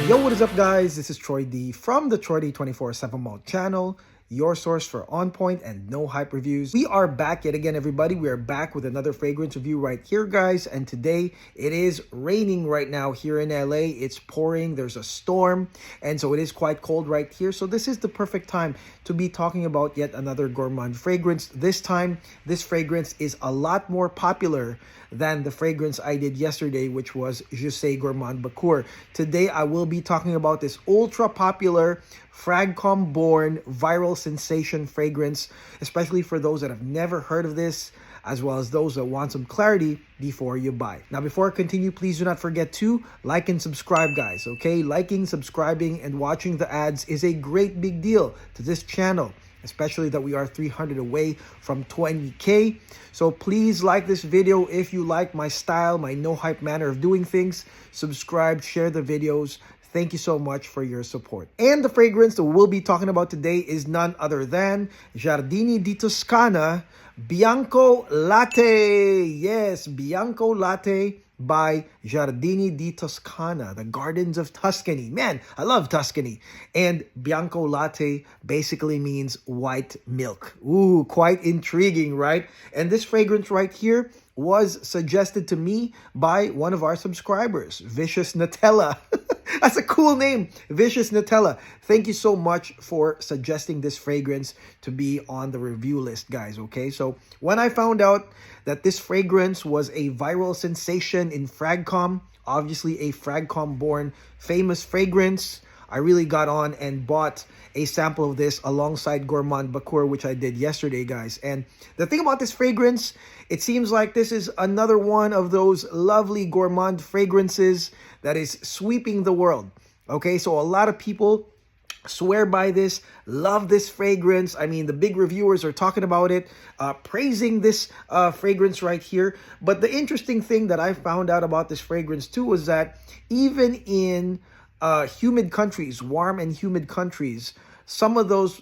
Yo, what is up, guys? This is Troy D from the Troy D 24/7 Mall channel, your source for on point and no hype reviews. We are back yet again, everybody. We are back with another fragrance review right here, guys. And today it is raining right now here in LA. It's pouring, there's a storm, and so it is quite cold right here. So this is the perfect time to be talking about yet another Gourmand fragrance. This time, this fragrance is a lot more popular than the fragrance I did yesterday, which was Je sais Gourmand Bakur. Today, I will be talking about this ultra popular Fragcom born viral sensation fragrance, especially for those that have never heard of this, as well as those that want some clarity before you buy. Now, before I continue, please do not forget to like and subscribe, guys, okay? Liking, subscribing, and watching the ads is a great big deal to this channel, especially that we are 300 away from 20K. So please like this video if you like my style, my no hype manner of doing things. Subscribe, share the videos. Thank you so much for your support. And the fragrance that we'll be talking about today is none other than Giardini Di Toscana Bianco Latte. Yes, Bianco Latte by Giardini Di Toscana, the Gardens of Tuscany. Man, I love Tuscany. And Bianco Latte basically means white milk. Ooh, quite intriguing, right? And this fragrance right here was suggested to me by one of our subscribers, Vicious Nutella. That's a cool name, Vicious Nutella. Thank you so much for suggesting this fragrance to be on the review list, guys, okay? So when I found out that this fragrance was a viral sensation in Fragcom, obviously a Fragcom-born famous fragrance, I really got on and bought a sample of this alongside Gourmand Bakur, which I did yesterday, guys. And the thing about this fragrance, it seems like this is another one of those lovely Gourmand fragrances that is sweeping the world. Okay, so a lot of people swear by this, love this fragrance. I mean, the big reviewers are talking about it, praising this fragrance right here. But the interesting thing that I found out about this fragrance too was that even in humid countries, warm and humid countries, some of those,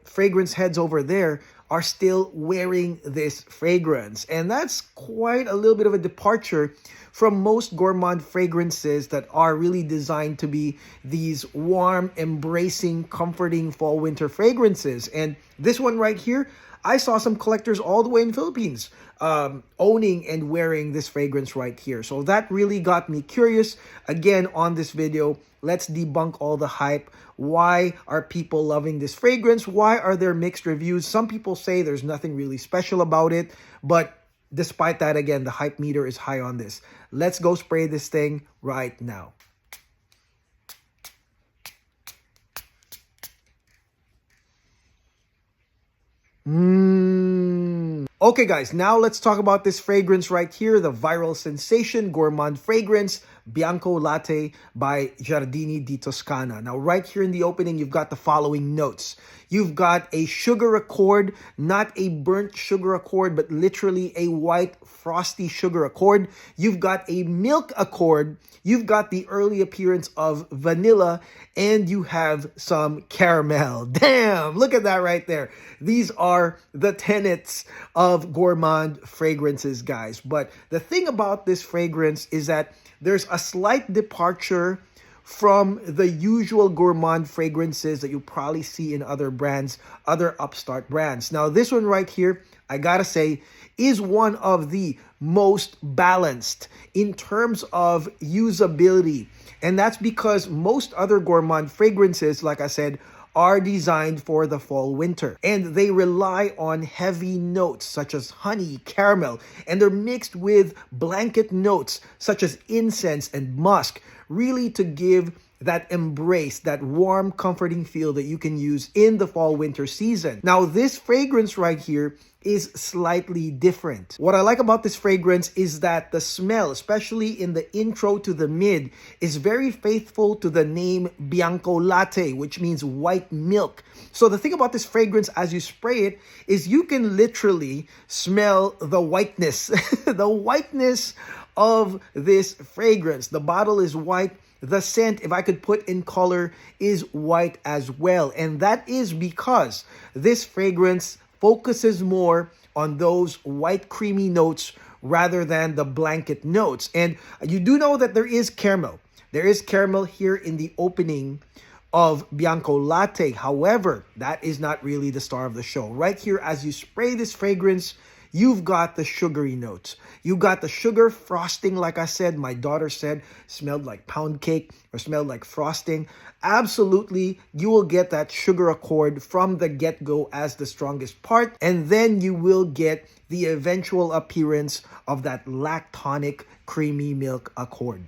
fragrance heads over there are still wearing this fragrance. And that's quite a little bit of a departure from most Gourmand fragrances that are really designed to be these warm, embracing, comforting fall winter fragrances. And this one right here, I saw some collectors all the way in the Philippines owning and wearing this fragrance right here. So that really got me curious. Again, on this video, let's debunk all the hype. Why are people loving this fragrance? Why are there mixed reviews? Some people say there's nothing really special about it, but despite that, again, the hype meter is high on this. Let's go spray this thing right now. Okay, guys, now let's talk about this fragrance right here, the viral sensation Gourmand fragrance, Bianco Latte by Giardini Di Toscana. Now, right here in the opening, you've got the following notes. You've got a sugar accord, not a burnt sugar accord, but literally a white frosty sugar accord. You've got a milk accord. You've got the early appearance of vanilla, and you have some caramel. Damn, look at that right there. These are the tenets of Gourmand fragrances, guys. But the thing about this fragrance is that there's a slight departure from the usual Gourmand fragrances that you probably see in other brands, other upstart brands. Now, this one right here, I gotta say, is one of the most balanced in terms of usability. And that's because most other Gourmand fragrances, like I said, are designed for the fall winter, and they rely on heavy notes such as honey, caramel, and they're mixed with blanket notes such as incense and musk, really to give that embrace, that warm, comforting feel that you can use in the fall winter season. Now, this fragrance right here is slightly different. What I like about this fragrance is that the smell, especially in the intro to the mid, is very faithful to the name Bianco Latte, which means white milk. So the thing about this fragrance as you spray it is you can literally smell the whiteness, the whiteness of this fragrance. The bottle is white. The scent, if I could put in color, is white as well. And that is because this fragrance focuses more on those white creamy notes rather than the blanket notes. And you do know that there is caramel. There is caramel here in the opening of Bianco Latte. However, that is not really the star of the show. Right here, as you spray this fragrance, you've got the sugary notes. You got the sugar frosting, like I said, my daughter said, smelled like pound cake or smelled like frosting. Absolutely, you will get that sugar accord from the get-go as the strongest part. And then you will get the eventual appearance of that lactonic creamy milk accord.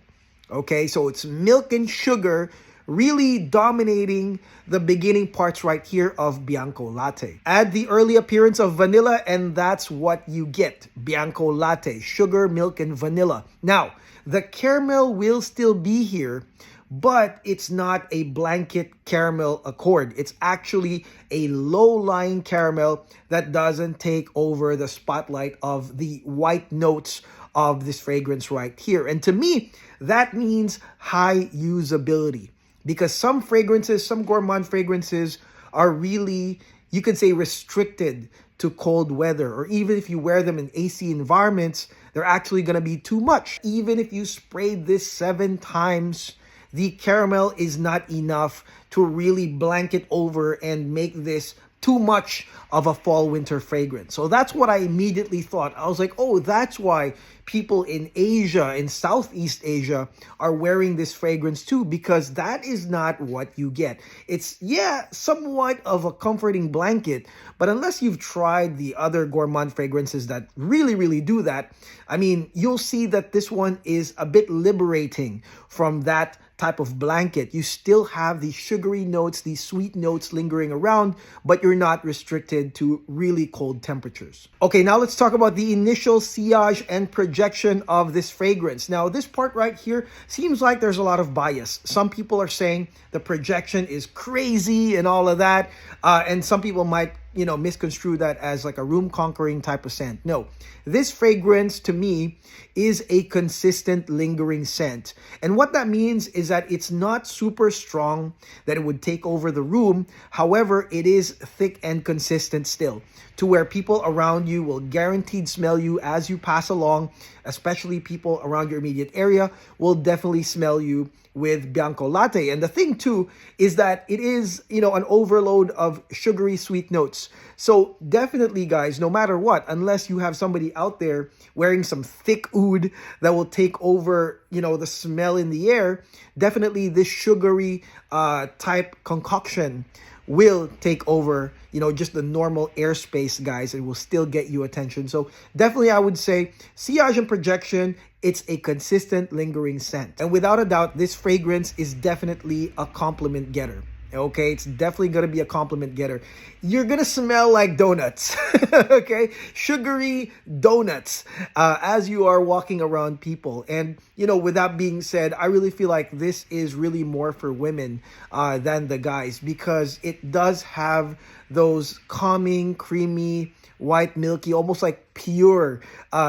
Okay, so it's milk and sugar really dominating the beginning parts right here of Bianco Latte. Add the early appearance of vanilla and that's what you get. Bianco Latte, sugar, milk, and vanilla. Now, the caramel will still be here, but it's not a blanket caramel accord. It's actually a low-lying caramel that doesn't take over the spotlight of the white notes of this fragrance right here. And to me, that means high usability. Because some fragrances, some gourmand fragrances are really, you could say, restricted to cold weather. Or even if you wear them in AC environments, they're actually going to be too much. Even if you spray this 7 times, the caramel is not enough to really blanket over and make this too much of a fall-winter fragrance. So that's what I immediately thought. I was like, oh, that's why people in Asia, in Southeast Asia, are wearing this fragrance too, because that is not what you get. It's, yeah, somewhat of a comforting blanket, but unless you've tried the other gourmand fragrances that really, really do that, I mean, you'll see that this one is a bit liberating from that type of blanket. You still have these sugary notes, these sweet notes lingering around, but you're not restricted to really cold temperatures. Okay, now let's talk about the initial sillage and projection of this fragrance. Now, this part right here seems like there's a lot of bias. Some people are saying the projection is crazy and all of that, and some people might, you know, misconstrue that as like a room-conquering type of scent. No, this fragrance to me is a consistent lingering scent. And what that means is that it's not super strong that it would take over the room. However, it is thick and consistent still, to where people around you will guaranteed smell you as you pass along, especially people around your immediate area will definitely smell you with Bianco Latte. And the thing too is that it is, you know, an overload of sugary sweet notes. So definitely, guys, no matter what, unless you have somebody out there wearing some thick oud that will take over, you know, the smell in the air, definitely this sugary type concoction will take over, you know, just the normal airspace, guys, and will still get you attention. So definitely, I would say sillage and projection, it's a consistent lingering scent. And without a doubt, this fragrance is definitely a compliment getter. Okay, it's definitely going to be a compliment getter. You're going to smell like donuts, okay? Sugary donuts as you are walking around people. And, you know, with that being said, I really feel like this is really more for women than the guys, because it does have those calming, creamy, white, milky, almost like pure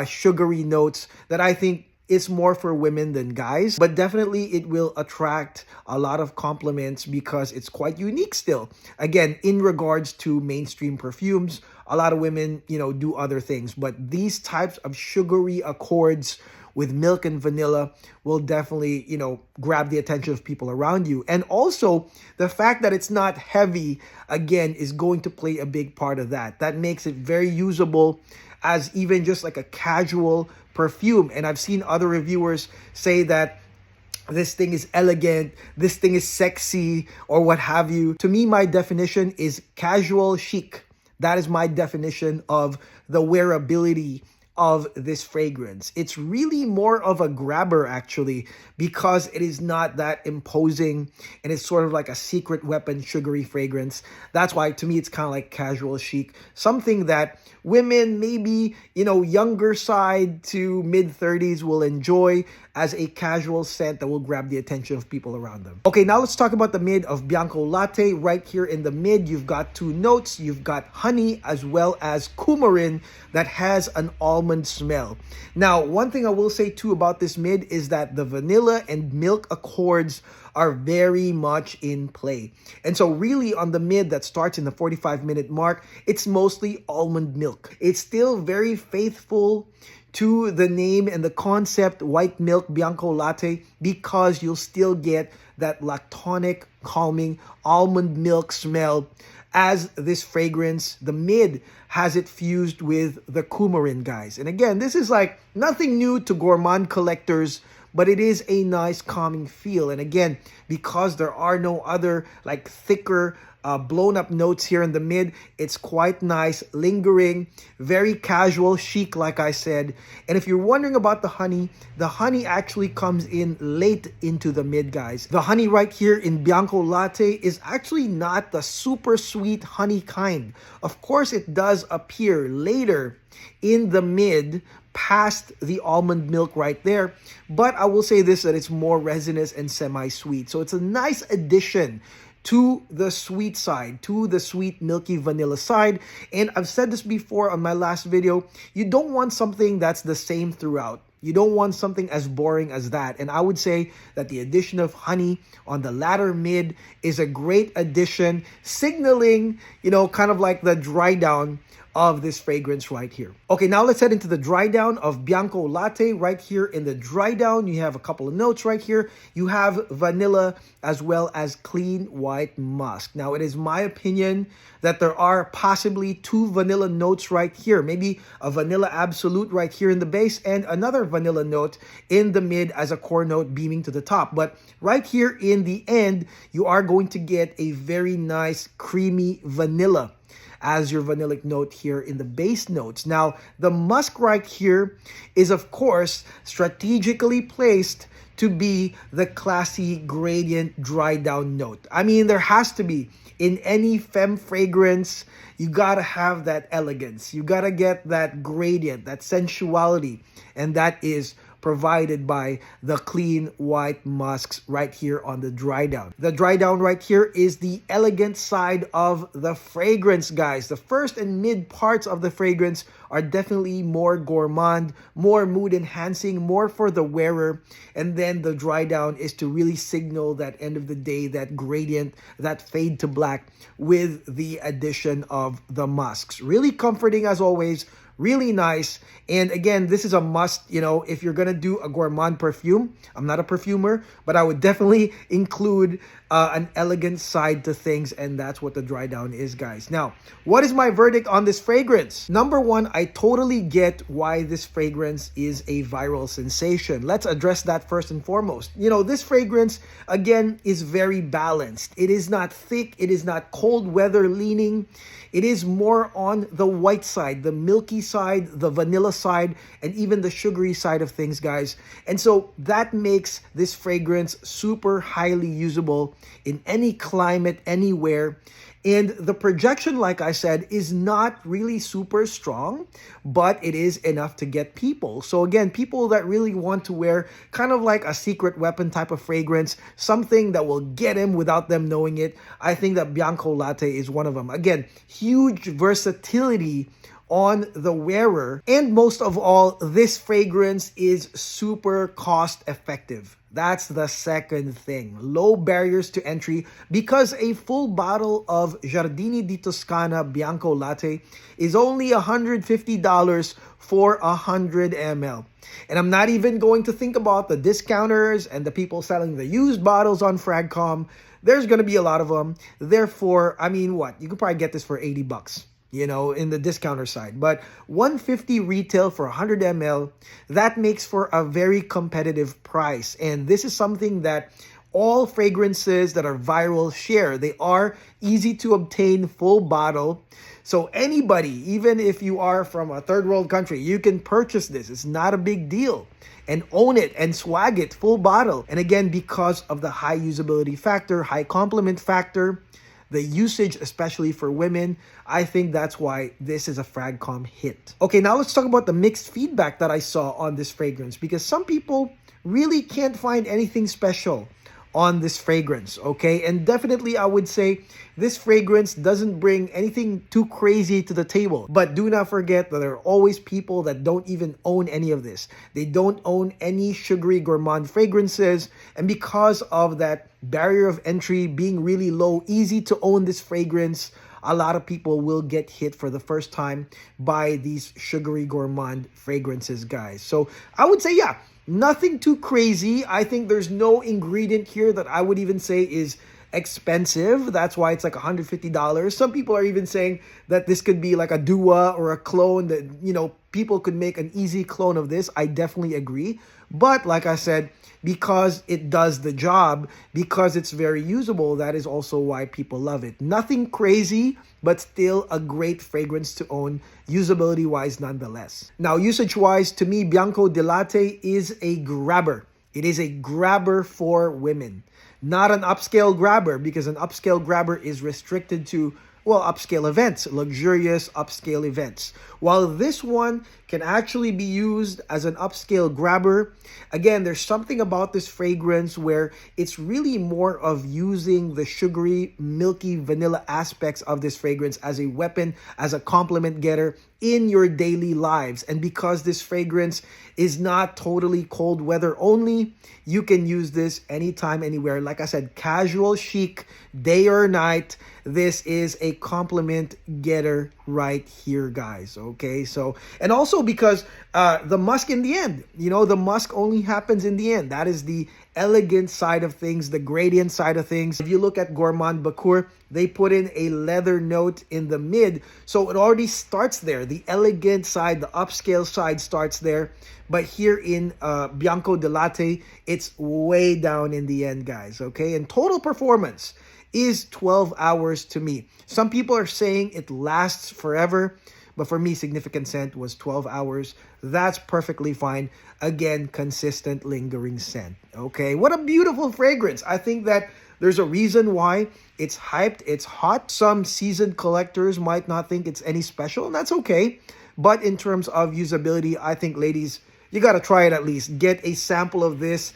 sugary notes that I think it's more for women than guys, but definitely it will attract a lot of compliments because it's quite unique still. Again, in regards to mainstream perfumes, a lot of women, you know, do other things, but these types of sugary accords with milk and vanilla will definitely, you know, grab the attention of people around you. And also the fact that it's not heavy, again, is going to play a big part of that. That makes it very usable as even just like a casual perfume. And I've seen other reviewers say that this thing is elegant, this thing is sexy, or what have you. To me, my definition is casual chic. That is my definition of the wearability of this fragrance. It's really more of a grabber, actually, because it is not that imposing and it's sort of like a secret weapon sugary fragrance. That's why to me it's kind of like casual chic, something that women maybe, you know, younger side to mid-30s will enjoy as a casual scent that will grab the attention of people around them. Okay, now let's talk about the mid of Bianco Latte. Right here in the mid, you've got 2 notes. You've got honey as well as coumarin that has an almond smell. Now, one thing I will say too about this mid is that the vanilla and milk accords are very much in play. And so really on the mid that starts in the 45-minute mark, it's mostly almond milk. It's still very faithful to the name and the concept white milk Bianco Latte, because you'll still get that lactonic, calming almond milk smell as this fragrance, the mid, has it fused with the coumarin, guys. And again, this is like nothing new to Gourmand collectors, but it is a nice calming feel. And again, because there are no other like thicker blown up notes here in the mid, it's quite nice, lingering, very casual, chic, like I said. And if you're wondering about the honey actually comes in late into the mid, guys. The honey right here in Bianco Latte is actually not the super sweet honey kind. Of course, it does appear later in the mid, past the almond milk right there, but I will say this, that it's more resinous and semi-sweet. So it's a nice addition to the sweet side, to the sweet milky vanilla side. And I've said this before on my last video, you don't want something that's the same throughout. You don't want something as boring as that. And I would say that the addition of honey on the latter mid is a great addition, signaling, you know, kind of like the dry down of this fragrance right here. Okay, now let's head into the dry down of Bianco Latte. Right here in the dry down, you have a couple of notes right here. You have vanilla as well as clean white musk. Now, it is my opinion that there are possibly two vanilla notes right here. Maybe a vanilla absolute right here in the base and another vanilla note in the mid as a core note beaming to the top. But right here in the end, you are going to get a very nice creamy vanilla as your vanillic note here in the base notes. Now, the musk right here is, of course, strategically placed to be the classy gradient dry down note. I mean, there has to be. In any femme fragrance, you gotta have that elegance. You gotta get that gradient, that sensuality, and that is provided by the clean white musks right here on the dry down. The dry down right here is the elegant side of the fragrance, guys. The first and mid parts of the fragrance are definitely more gourmand, more mood enhancing, more for the wearer. And then the dry down is to really signal that end of the day, that gradient, that fade to black with the addition of the musks. Really comforting as always. Really nice. And again, this is a must, you know, if you're going to do a gourmand perfume. I'm not a perfumer, but I would definitely include an elegant side to things. And that's what the dry down is, guys. Now, what is my verdict on this fragrance? Number one, I totally get why this fragrance is a viral sensation. Let's address that first and foremost. You know, this fragrance, again, is very balanced. It is not thick. It is not cold weather leaning. It is more on the white side, the milky side, the vanilla side, and even the sugary side of things, guys. And so that makes this fragrance super highly usable in any climate, anywhere. And the projection, like I said, is not really super strong, but it is enough to get people. So again, people that really want to wear kind of like a secret weapon type of fragrance, something that will get him without them knowing it, I think that Bianco Latte is one of them. Again, huge versatility on the wearer. And most of all, this fragrance is super cost effective. That's the second thing. Low barriers to entry, because a full bottle of Giardini Di Toscana Bianco Latte is only $150 for 100 ml. And I'm not even going to think about the discounters and the people selling the used bottles on Fragcom. There's going to be a lot of them. Therefore, I mean, what? You could probably get this for 80 bucks. You know, in the discounter side. But 150 retail for 100 ml, that makes for a very competitive price. And this is something that all fragrances that are viral share. They are easy to obtain, full bottle. So anybody, even if you are from a third world country, you can purchase this. It's not a big deal. And own it and swag it, full bottle. And again, because of the high usability factor, high compliment factor, the usage, especially for women, I think that's why this is a Fragcom hit. Okay, now let's talk about the mixed feedback that I saw on this fragrance, because some people really can't find anything special on this fragrance, okay? And definitely I would say this fragrance doesn't bring anything too crazy to the table. But do not forget that there are always people that don't even own any of this. They don't own any sugary gourmand fragrances. And because of that barrier of entry being really low, easy to own this fragrance, a lot of people will get hit for the first time by these sugary gourmand fragrances, guys. So I would say, yeah, nothing too crazy. I think there's no ingredient here that I would even say is expensive. That's why it's like $150. Some people are even saying that this could be like a duo or a clone, that, you know, people could make an easy clone of this. I definitely agree. But like I said, because it does the job, because it's very usable, that is also why people love it. Nothing crazy, but still a great fragrance to own, usability wise nonetheless. Now, usage wise, to me, Bianco di Latte is a grabber. It is a grabber for women, not an upscale grabber, because an upscale grabber is restricted to, well, upscale events, luxurious upscale events. While this one can actually be used as an upscale grabber, again, there's something about this fragrance where it's really more of using the sugary, milky, vanilla aspects of this fragrance as a weapon, as a compliment getter in your daily lives. And because this fragrance is not totally cold weather only, you can use this anytime, anywhere. Like I said, casual, chic, day or night. This is a compliment getter right here, guys. Okay, so, and also because the musk in the end, you know, the musk only happens in the end. That is the elegant side of things, the gradient side of things. If you look at Gourmand Bakur, they put in a leather note in the mid, so it already starts there. The elegant side, the upscale side starts there. But here in Bianco di Latte, it's way down in the end, guys, okay? And total performance is 12 hours to me. Some people are saying it lasts forever, but for me, Significant Scent was 12 hours. That's perfectly fine. Again, consistent, lingering scent, okay? What a beautiful fragrance. I think that there's a reason why it's hyped, it's hot. Some seasoned collectors might not think it's any special, and that's okay. But in terms of usability, I think, ladies, you got to try it at least. Get a sample of this.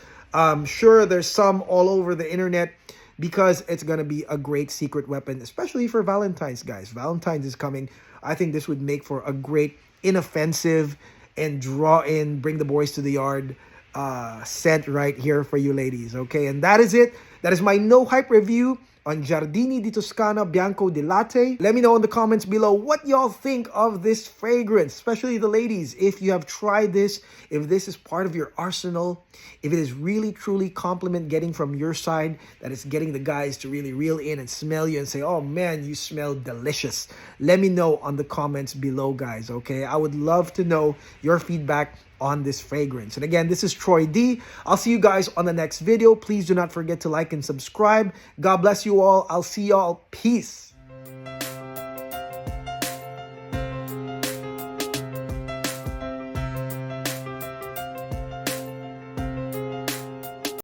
Sure, there's some all over the internet, because it's going to be a great secret weapon, especially for Valentine's, guys. Valentine's is coming. I think this would make for a great inoffensive and draw in, bring the boys to the yard scent right here for you ladies, okay? And that is it. That is my no hype review on Giardini Di Toscana Bianco di Latte. Let me know in the comments below what y'all think of this fragrance, especially the ladies. If you have tried this, if this is part of your arsenal, if it is really truly compliment getting from your side, that it's getting the guys to really reel in and smell you and say, oh man, you smell delicious. Let me know on the comments below, guys, okay? I would love to know your feedback on this fragrance. And again, this is Troy D. I'll see you guys on the next video. Please do not forget to like and subscribe. God bless you all. I'll see y'all. Peace.